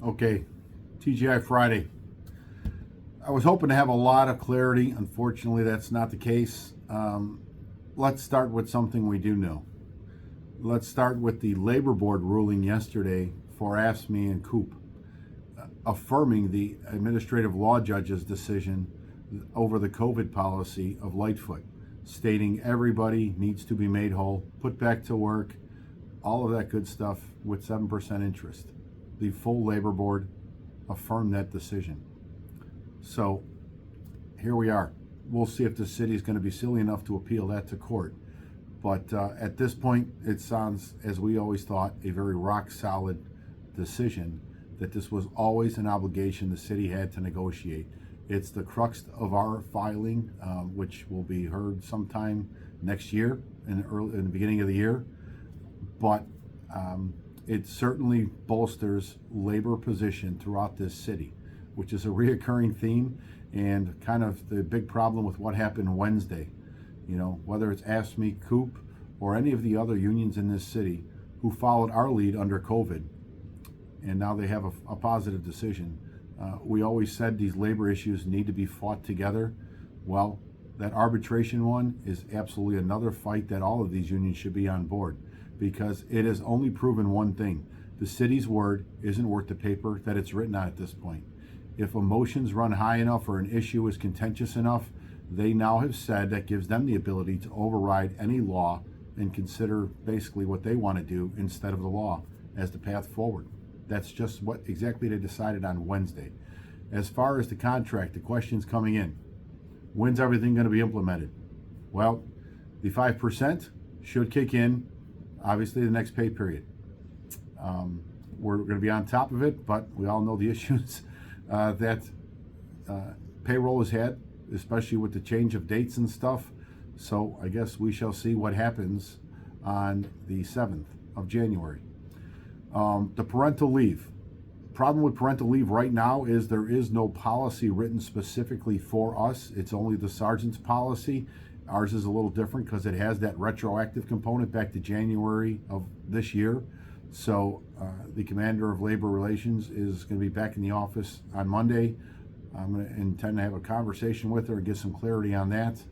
Okay, TGI Friday. I was hoping to have a lot of clarity. Unfortunately, that's not the case. Let's start with something we do know. Let's start with the Labor Board ruling yesterday for AFSCME and COOP, affirming the administrative law judge's decision over the COVID policy of Lightfoot, stating everybody needs to be made whole, put back to work, all of that good stuff with 7% interest. The full Labor Board affirmed that decision. So here we are. We'll see if the city is going to be silly enough to appeal that to court. But at this point, it sounds, as we always thought, a very rock solid decision that this was always an obligation the city had to negotiate. It's the crux of our filing, which will be heard sometime next year, in the beginning of the year. But it certainly bolsters labor position throughout this city, which is a reoccurring theme and kind of the big problem with what happened Wednesday. You know, whether it's AFSCME, COOP, or any of the other unions in this city who followed our lead under COVID, and now they have a positive decision. We always said these labor issues need to be fought together. Well, that arbitration one is absolutely another fight that all of these unions should be on board, because it has only proven one thing. The city's word isn't worth the paper that it's written on at this point. If emotions run high enough or an issue is contentious enough, they now have said that gives them the ability to override any law and consider basically what they want to do instead of the law as the path forward. That's just what exactly they decided on Wednesday. As far as the contract, the questions coming in, when's everything going to be implemented? Well, the 5% should kick in, obviously, the next pay period. We're going to be on top of it, but we all know the issues that payroll has had, especially with the change of dates and stuff. So I guess we shall see what happens on the 7th of January. The parental leave. Problem with parental leave right now is there is no policy written specifically for us. It's only the sergeant's policy. Ours is a little different because it has that retroactive component back to January of this year. So the commander of labor relations is going to be back in the office on Monday. I'm going to intend to have a conversation with her and get some clarity on that.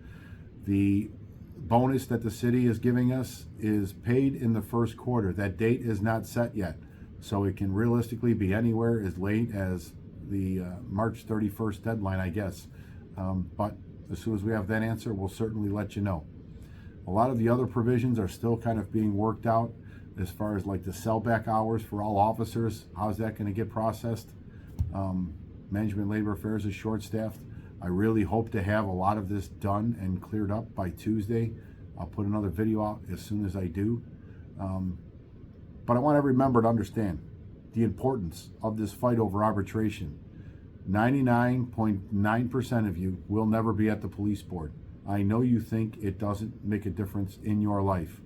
The bonus that the city is giving us is paid in the first quarter. That date is not set yet. So it can realistically be anywhere as late as the March 31st deadline, I guess. But as soon as we have that answer, we'll certainly let you know. A lot of the other provisions are still kind of being worked out as far as like the sellback hours for all officers. How's that going to get processed? Management Labor Affairs is short-staffed. I really hope to have a lot of this done and cleared up by Tuesday. I'll put another video out as soon as I do. But I want every member to understand the importance of this fight over arbitration. 99.9% of you will never be at the police board. I know you think it doesn't make a difference in your life,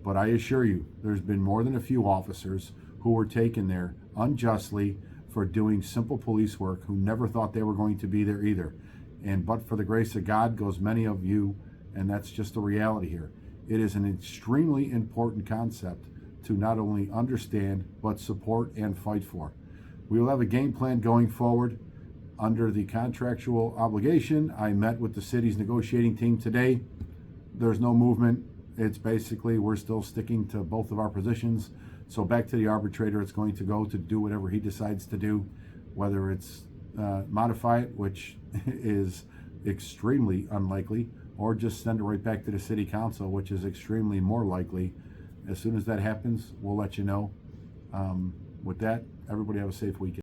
but I assure you there's been more than a few officers who were taken there unjustly for doing simple police work who never thought they were going to be there either. And but for the grace of God goes many of you, and that's just the reality here. It is an extremely important concept to not only understand, but support and fight for. We will have a game plan going forward under the contractual obligation. I met with the city's negotiating team today. There's no movement. It's basically we're still sticking to both of our positions. So back to the arbitrator, it's going to go to do whatever he decides to do, whether it's modify it, which is extremely unlikely, or just send it right back to the city council, which is extremely more likely. As soon as that happens, we'll let you know. With that, everybody have a safe weekend.